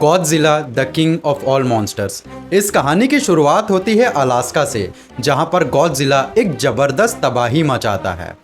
Godzilla the king of all monsters. इस कहानी की शुरुआत होती है अलास्का से, जहां पर गॉडजिला एक जबरदस्त तबाही मचाता है।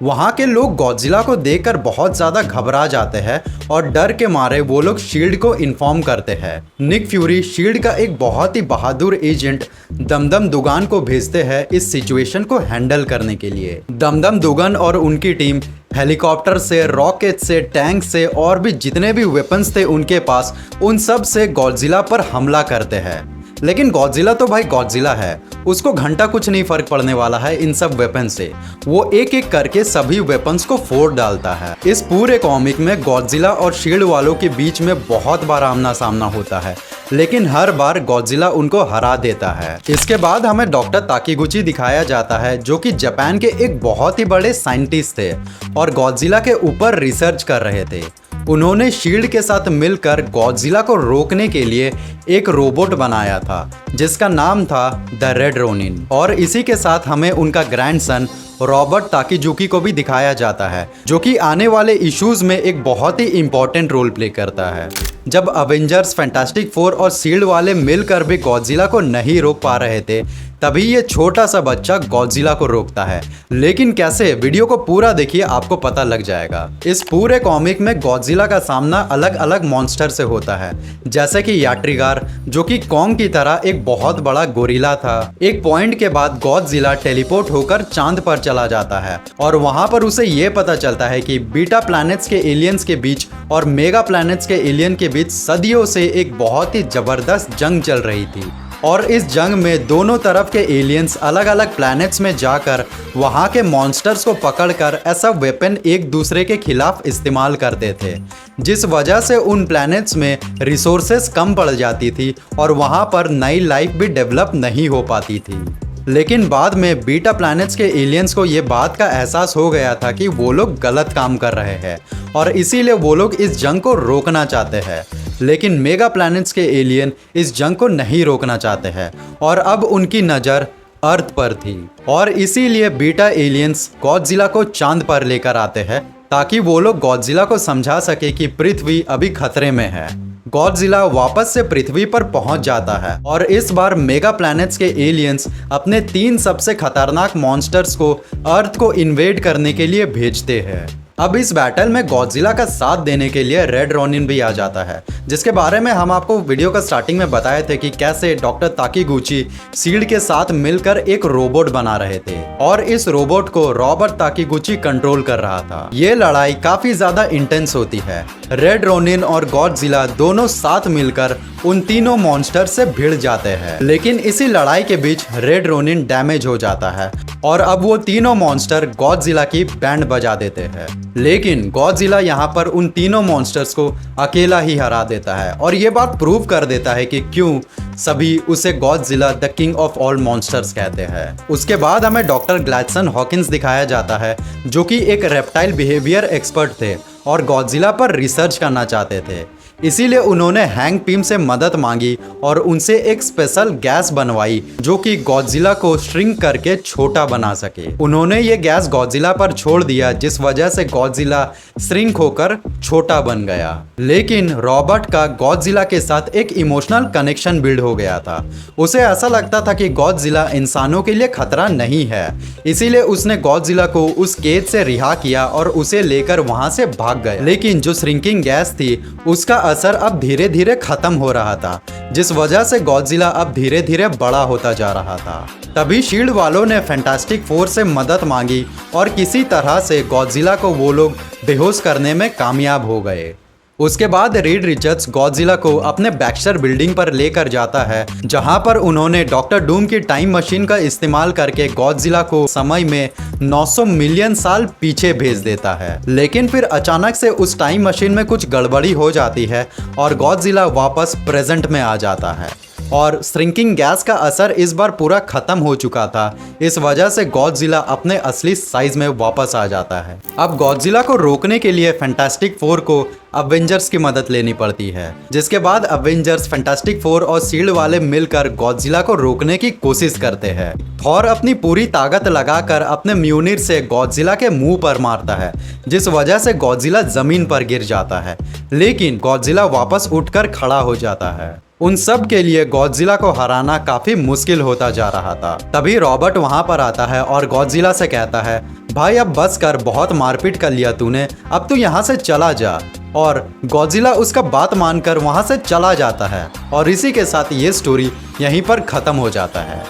वहां के लोग गॉडजिला को देखकर बहुत ज़्यादा घबरा जाते हैं और डर के मारे वो लोग शील्ड को इन्फॉर्म करते हैं। निक फ्यूरी शील्ड का एक बहुत ही बहादुर एजेंट दमदम दुगान को भेजते हैं इस सिचुएशन को हैंडल करने के लिए। दमदम दुगान और उनकी टीम हेलीकॉप्टर से, रॉकेट से, टैंक से और भी जितने भी वेपन्स थे उनके पास, उन सब से गॉडजिला पर हमला करते हैं। लेकिन गॉडजिला तो भाई गॉडजिला है, उसको घंटा कुछ नहीं फर्क पड़ने वाला है इन सब वेपन से। वो एक एक करके सभी वेपन्स को फोड़ डालता है। इस पूरे कॉमिक में गॉडजिला और शील्ड वालों के बीच में बहुत बार आमना सामना होता है, लेकिन हर बार गॉडजिला उनको हरा देता है। इसके बाद हमें डॉक्टर ताकीगुची दिखाया जाता है, जो कि जापान के एक बहुत ही बड़े साइंटिस्ट थे और गॉडजिला के ऊपर रिसर्च कर रहे थे। उन्होंने शील्ड के साथ मिलकर गॉडजिला को रोकने के लिए एक रोबोट बनाया था जिसका नाम था द रेड रोनिन। और इसी के साथ हमें उनका ग्रैंडसन रॉबर्ट ताकीजुकी को भी दिखाया जाता है, जो कि आने वाले इश्यूज में एक बहुत ही इंपॉर्टेंट रोल प्ले करता है। जब अवेंजर्स, फैंटास्टिक फोर और शील्ड वाले मिलकर भी गॉडजिला को नहीं रोक पा रहे थे, तभी ये छोटा सा बच्चा गॉडजिला को रोकता है। लेकिन कैसे, वीडियो को पूरा देखिए, आपको पता लग जाएगा। इस पूरे कॉमिक में गॉडजिला का सामना अलग अलग मॉन्स्टर से होता है, जैसे कि याट्रिगार, जो कि कॉन्ग की तरह एक बहुत बड़ा गोरिल्ला था। एक पॉइंट के बाद गॉडजिला टेलीपोर्ट होकर चांद पर चला जाता है और वहां पर उसे ये पता चलता है कि बीटा प्लैनेट्स के एलियंस के बीच और मेगा प्लैनेट्स के एलियन के बीच सदियों से एक बहुत ही जबरदस्त जंग चल रही थी। और इस जंग में दोनों तरफ के एलियंस अलग अलग प्लैनेट्स में जाकर वहां के मॉन्स्टर्स को पकड़कर ऐसा वेपन एक दूसरे के खिलाफ इस्तेमाल करते थे, जिस वजह से उन प्लैनेट्स में रिसोर्सेस कम पड़ जाती थी और वहां पर नई लाइफ भी डेवलप नहीं हो पाती थी। लेकिन बाद में बीटा प्लैनेट्स के एलियंस को ये बात का एहसास हो गया था कि वो लोग गलत काम कर रहे हैं और इसीलिए वो लोग इस जंग को रोकना चाहते हैं। लेकिन मेगा प्लैनेट्स के एलियन इस जंग को नहीं रोकना चाहते हैं और अब उनकी नज़र अर्थ पर थी और इसीलिए बीटा एलियंस गॉडजिला को चांद पर लेकर आते हैं ताकि वो लोग गॉडजिला को समझा सके कि पृथ्वी अभी खतरे में है। गॉडजिला वापस से पृथ्वी पर पहुंच जाता है और इस बार मेगा प्लैनेट्स के एलियंस अपने 3 सबसे खतरनाक मॉन्स्टर्स को अर्थ को इन्वेड करने के लिए भेजते हैं। अब इस बैटल में गॉडजिला का साथ देने के लिए रेड रोनिन भी आ जाता है, जिसके बारे में हम आपको वीडियो का स्टार्टिंग में बताए थे कि कैसे डॉक्टर ताकीगुची शील्ड के साथ मिलकर एक रोबोट बना रहे थे और इस रोबोट को रॉबर्ट ताकीगुची कंट्रोल कर रहा था। ये लड़ाई काफी ज्यादा इंटेंस होती है। रेड रोनिन और गॉडजिला दोनों साथ मिलकर उन तीनों मॉन्स्टर से भिड़ जाते हैं, लेकिन इसी लड़ाई के बीच रेड रोनिन डैमेज हो जाता है और अब वो तीनों मॉन्स्टर गॉडजिला की बैंड बजा देते हैं। लेकिन गॉडजिला यहाँ पर उन तीनों मॉन्स्टर्स को अकेला ही हरा देता है और ये बात प्रूव कर देता है कि क्यों सभी उसे Godzilla the king of all monsters कहते हैं। उसके बाद हमें डॉक्टर ग्लैडसन हॉकिंस दिखाया जाता है, जो कि एक रेप्टाइल बिहेवियर एक्सपर्ट थे और गॉडजिला पर रिसर्च करना चाहते थे। इसीलिए उन्होंने हैंक पिम से मदद मांगी और उनसे एक स्पेशल गैस बनवाई जो कि गॉडजिला को श्रिंक करके छोटा बना सके। उन्होंने ये गैस गॉडजिला पर छोड़ दिया, जिस वजह से गॉडजिला श्रिंक होकर छोटा बन गया। लेकिन रॉबर्ट का गॉडजिला के साथ एक इमोशनल कनेक्शन बिल्ड हो गया था। उसे ऐसा लगता था कि गॉडजिला इंसानों के लिए खतरा नहीं है, इसीलिए उसने गॉडजिला को उस केज से रिहा किया और उसे लेकर वहां से भाग गए। लेकिन जो श्रिंकिंग गैस थी उसका असर अब धीरे धीरे खत्म हो रहा था, जिस वजह से गॉडजिला अब धीरे धीरे बड़ा होता जा रहा था। तभी शील्ड वालों ने फैंटास्टिक फोर से मदद मांगी और किसी तरह से गॉडजिला को वो लोग बेहोश करने में कामयाब हो गए। उसके बाद रीड रिचर्ड्स गॉडजिला को अपने बैक्स्टर बिल्डिंग पर लेकर जाता है, जहां पर उन्होंने डॉक्टर डूम की टाइम मशीन का इस्तेमाल करके गॉडजिला को समय में 900 मिलियन साल पीछे भेज देता है। लेकिन फिर अचानक से उस टाइम मशीन में कुछ गड़बड़ी हो जाती है और गॉडजिला वापस प्रेजेंट में आ जाता है और श्रिंकिंग गैस का असर इस बार पूरा खत्म हो चुका था। इस वजह से गॉडजिला अपने असली साइज में वापस आ जाता है। अब गॉडजिला को रोकने के लिए फैंटास्टिक फोर को अवेंजर्स की मदद लेनी पड़ती है, जिसके बाद अवेंजर्स, फैंटास्टिक फोर और शील्ड वाले मिलकर गॉडजिला को रोकने की कोशिश करते हैं। थॉर अपनी पूरी ताकत लगाकर अपने म्यूनिर से गॉडजिला के मुंह पर मारता है, जिस वजह से गॉडजिला जमीन पर गिर जाता है, लेकिन गॉडजिला वापस उठकर खड़ा हो जाता है। उन सब के लिए गॉडजिला को हराना काफी मुश्किल होता जा रहा था। तभी रॉबर्ट वहां पर आता है और गॉडजिला से कहता है, भाई अब बस कर, बहुत मारपीट कर लिया तूने, अब तू यहाँ से चला जा। और गॉडजिला उसका बात मानकर वहां से चला जाता है और इसी के साथ ये स्टोरी यहीं पर खत्म हो जाता है।